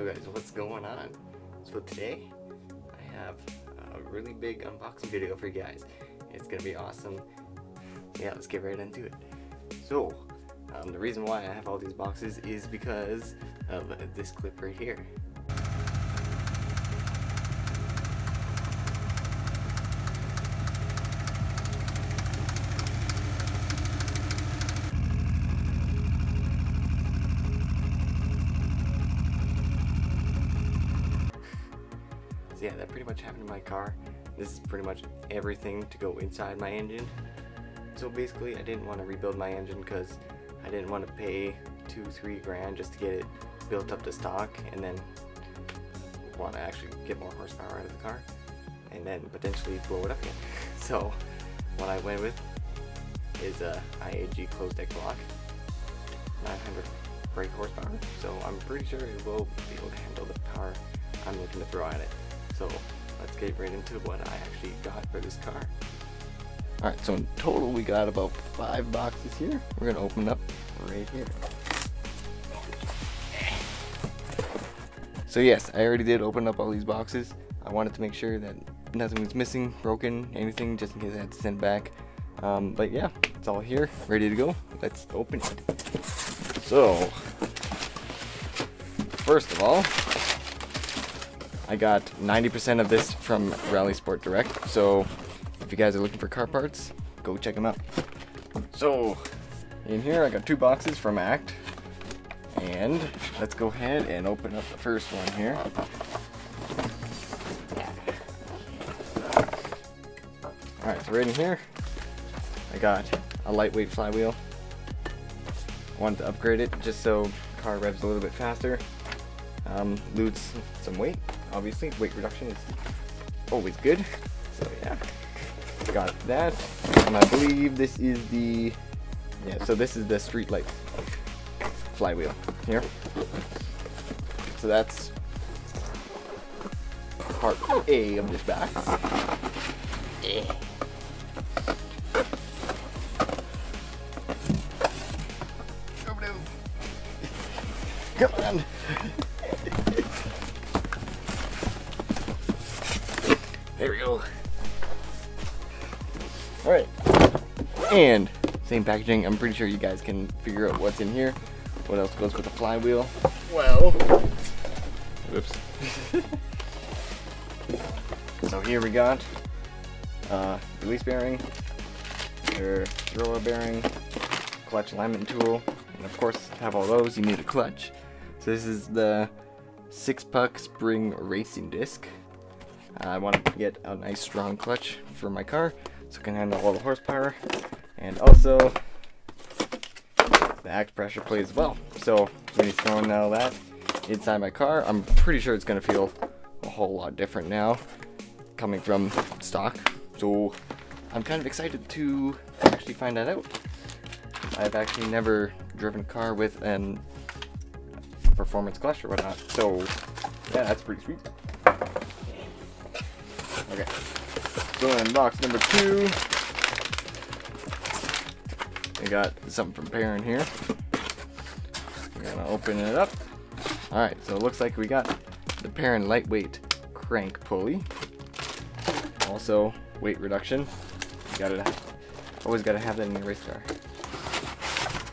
Yo guys, what's going on? So today I have a really big unboxing video for you guys. It's gonna be awesome. So yeah, let's get right into it. So the reason why I have all these boxes is because of this clip right here. So yeah, that pretty much happened in my car. This is pretty much everything to go inside my engine. So basically I didn't want to rebuild my engine because I didn't want to pay $2-3 grand just to get it built up to stock and then want to actually get more horsepower out of the car and then potentially blow it up again. So what I went with is a IAG closed deck block, 900 brake horsepower. So I'm pretty sure it will be able to handle the power I'm looking to throw at it. So let's get right into what I actually got for this car. Alright, so in total we got about 5 boxes here. We're gonna open up right here. So yes, I already did open up all these boxes. I wanted to make sure that nothing was missing, broken, anything, just in case I had to send back. But yeah, it's all here, ready to go. Let's open it. So, first of all, I got 90% of this from Rally Sport Direct. So if you guys are looking for car parts, go check them out. So in here I got 2 boxes from ACT. And let's go ahead and open up the first one here. Alright, so right in here I got a lightweight flywheel. I wanted to upgrade it just so the car revs a little bit faster. Lose some weight, obviously. Weight reduction is always good. So yeah, got that. And I believe this is the, so this is the street light flywheel here. So that's part A of this box. Come on. There we go. Alright. And same packaging. I'm pretty sure you guys can figure out what's in here. What else goes with the flywheel? Well, whoops. So here we got release bearing, your thrower bearing, clutch alignment tool, and of course to have all those you need a clutch. So this is the 6-puck spring racing disc. I wanted to get a nice strong clutch for my car so it can handle all the horsepower, and also the ACT pressure plate as well. So when he's throwing all that inside my car, I'm pretty sure it's going to feel a whole lot different now coming from stock. So I'm kind of excited to actually find that out. I've actually never driven a car with an performance clutch or whatnot, so yeah, that's pretty sweet. Okay, so in box number 2, we got something from Perrin here. We're gonna open it up. Alright, so it looks like we got the Perrin lightweight crank pulley. Also, weight reduction. You always gotta have that in your race car.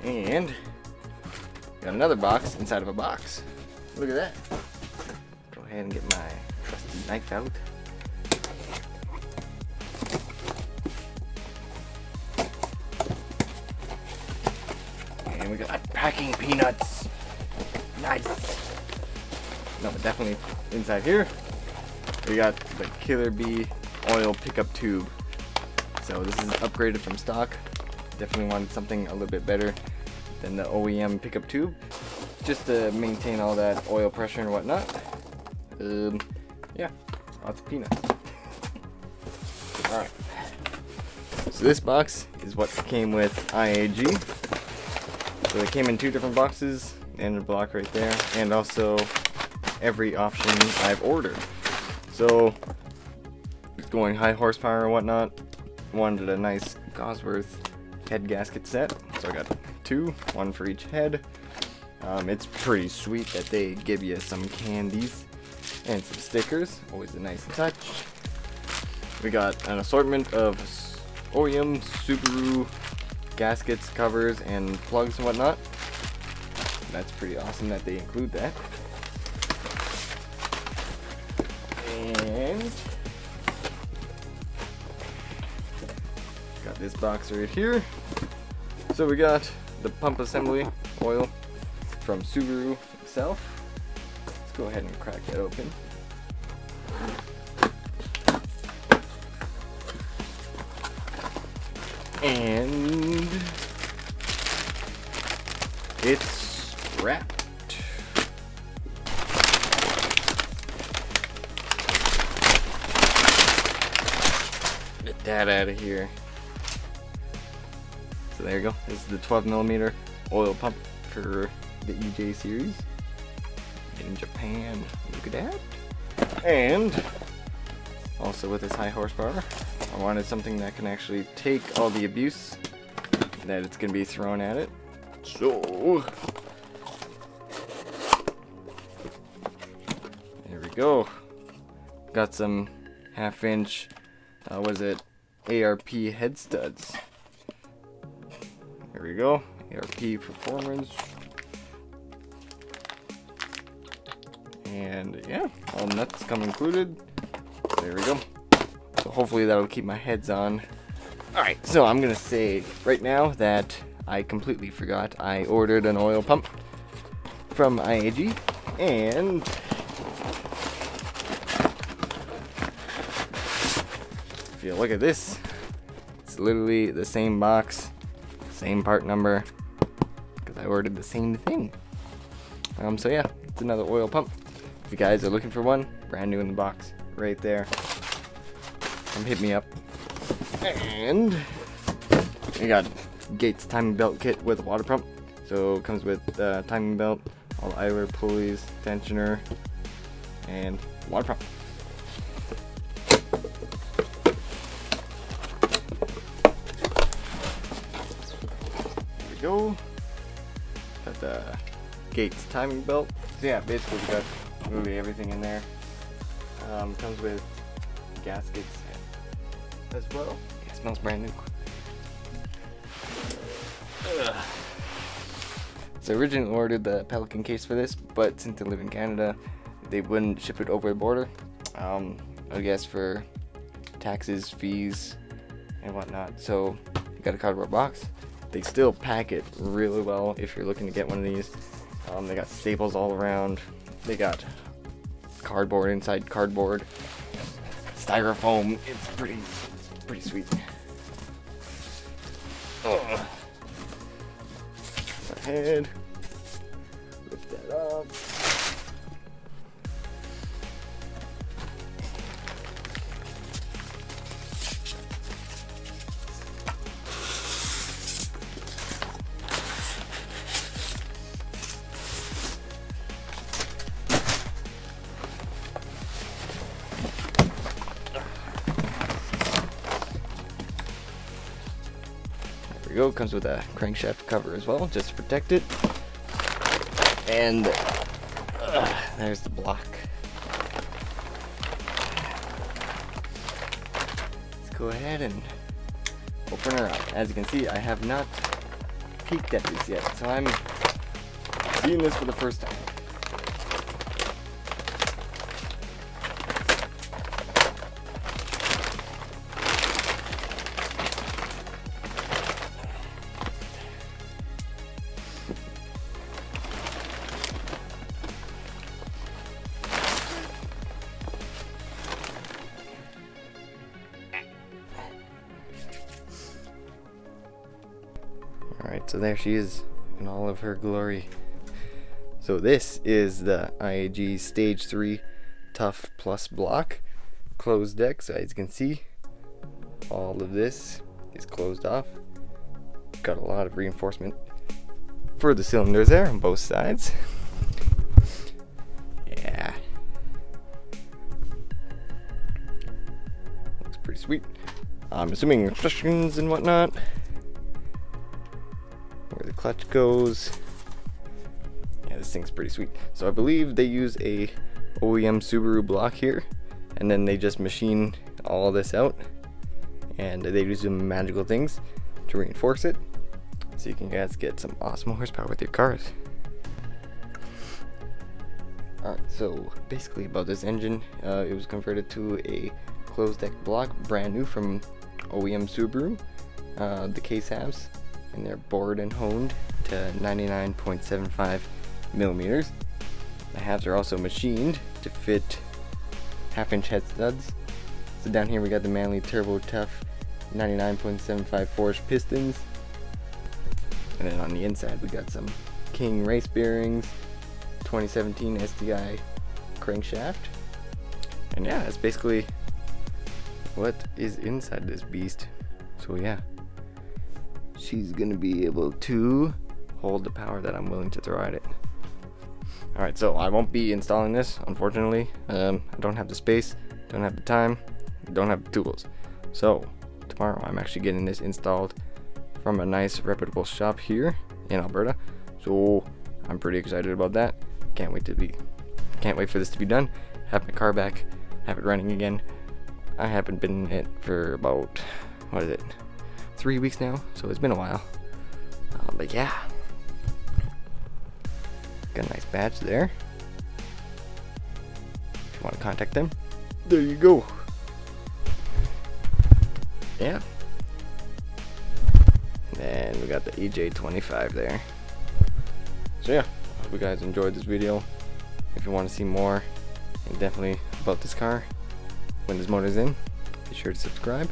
And got another box inside of a box. Look at that. Go ahead and get my trusty knife out. And we got packing peanuts. Nice. No, but definitely inside here we got the Killer Bee oil pickup tube. So this is upgraded from stock. Definitely wanted something a little bit better than the OEM pickup tube, just to maintain all that oil pressure and whatnot. Yeah, lots of peanuts. Alright, so this box is what came with IAG. So they came in 2 different boxes, and a block right there, and also every option I've ordered. So going high horsepower and whatnot, wanted a nice Gosworth head gasket set, so I got 2, 1 for each head. It's pretty sweet that they give you some candies and some stickers. Always a nice touch. We got an assortment of OEM Subaru gaskets, covers, and plugs and whatnot. That's pretty awesome that they include that. And got this box right here. So we got the pump assembly oil from Subaru itself. Let's go ahead and crack that open. And it's wrapped. Get that out of here. So there you go. This is the 12mm oil pump for the EJ series. Made in Japan. Look at that. And also with this high horsepower, I wanted something that can actually take all the abuse that it's going to be thrown at it. So there we go. Got some 1/2-inch, ARP head studs. There we go. ARP performance. And yeah, all nuts come included. There we go. So hopefully that'll keep my heads on. Alright, so I'm gonna say right now that I completely forgot I ordered an oil pump from IAG, and if you look at this, it's literally the same box, same part number, because I ordered the same thing. So yeah, it's another oil pump. If you guys are looking for one, brand new in the box, right there. Come hit me up. And we got Gates timing belt kit with a water pump. So it comes with timing belt, all idler pulleys, tensioner, and water pump. There we go. Got the Gates timing belt. So yeah, basically we got literally everything in there. Comes with gaskets as well. Yeah, it smells brand new. Ugh. So I originally ordered the Pelican case for this, but since I live in Canada, they wouldn't ship it over the border. I guess for taxes, fees, and whatnot. So you got a cardboard box. They still pack it really well if you're looking to get one of these. They got staples all around. They got cardboard inside cardboard, styrofoam. It's pretty sweet. Go ahead, lift that up. There we go. Comes with a crankshaft cover as well, just to protect it. And there's the block. Let's go ahead and open her up. As you can see, I have not peeked at this yet, so I'm seeing this for the first time. Alright, so there she is in all of her glory. So this is the IAG Stage 3 Tuff Plus block. Closed deck, so as you can see, all of this is closed off. Got a lot of reinforcement for the cylinders there on both sides. Yeah. Looks pretty sweet. I'm assuming instructions and whatnot. Where the clutch goes. thing's pretty sweet. So I believe they use a OEM Subaru block here, and then they just machine all this out, and they do some magical things to reinforce it, so you can guys get some awesome horsepower with your cars. Alright, so basically about this engine, it was converted to a closed deck block, brand new from OEM Subaru. The case halves, and they're bored and honed to 99.75 millimeters. The halves are also machined to fit half-inch head studs. So down here we got the Manly Turbo Tuff 99.75 forged pistons, and then on the inside we got some King race bearings, 2017 STI crankshaft, and yeah, that's basically what is inside this beast. So yeah, she's gonna be able to hold the power that I'm willing to throw at it. Alright, so I won't be installing this, unfortunately. I don't have the space, don't have the time, don't have the tools. So tomorrow I'm actually getting this installed from a nice reputable shop here in Alberta. So I'm pretty excited about that. Can't wait for this to be done. Have my car back, have it running again. I haven't been in it for about, 3 weeks now, so it's been a while. But yeah, got a nice badge there. If you want to contact them, there you go. Yeah. And we got the EJ25 there. So yeah, I hope you guys enjoyed this video. If you want to see more, and definitely about this car, when this motor's in, be sure to subscribe,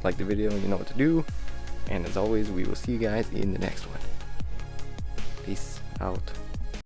like the video, you know what to do. And as always, we will see you guys in the next one. Peace out.